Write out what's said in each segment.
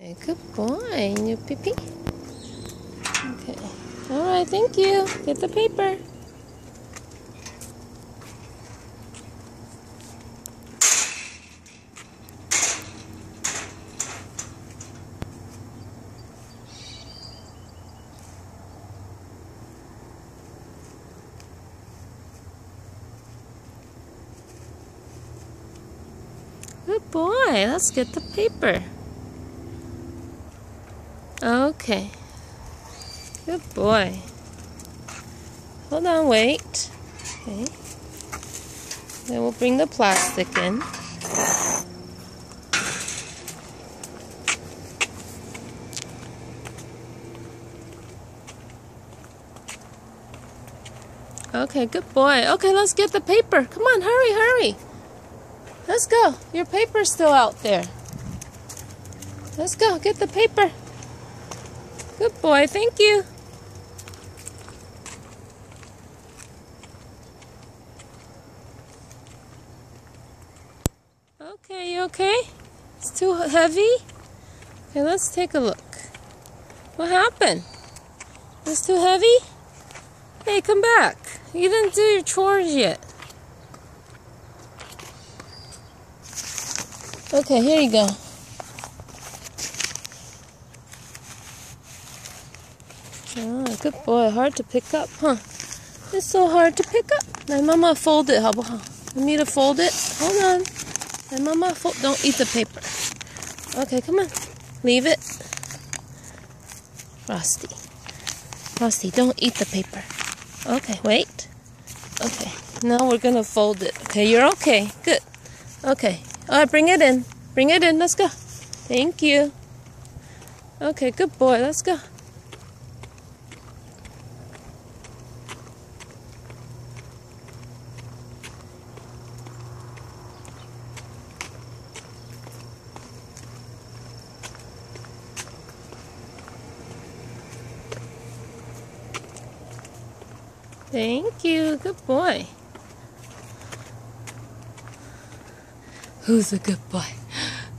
Okay, good boy, new pee-pee. Okay. Alright, thank you. Get the paper. Good boy. Let's get the paper. Okay. Good boy. Hold on, wait. Okay. Then we'll bring the plastic in. Okay, good boy. Okay, let's get the paper. Come on, hurry, hurry. Let's go. Your paper's still out there. Let's go. Get the paper. Good boy. Thank you. Okay, you okay? It's too heavy? Okay, let's take a look. What happened? It's too heavy? Hey, come back. You didn't do your chores yet. Okay, here you go. Oh, good boy. Hard to pick up, huh? It's so hard to pick up. My mama fold it. You need to fold it? Hold on. My mama don't eat the paper. Okay, come on. Leave it. Frosty. Frosty, don't eat the paper. Okay, wait. Okay, now we're gonna fold it. Okay, you're okay. Good. Okay. Alright, bring it in. Bring it in. Let's go. Thank you. Okay, good boy. Let's go. Thank you. Good boy. Who's the good boy?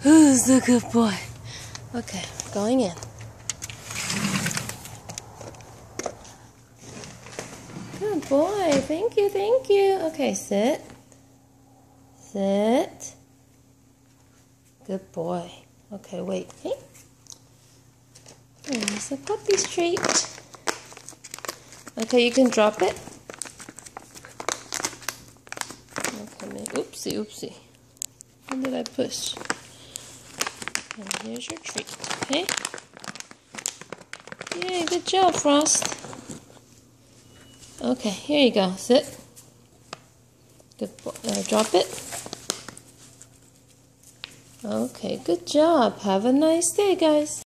Who's the good boy? Okay, going in. Good boy. Thank you, thank you. Okay, sit. Sit. Good boy. Okay, wait. Okay. There's a puppy's treat. Okay, you can drop it. Okay, oopsie, oopsie. When did I push? And here's your treat, okay? Yay, good job, Frost. Okay, here you go. Sit. Good boy. Drop it. Okay, good job. Have a nice day, guys.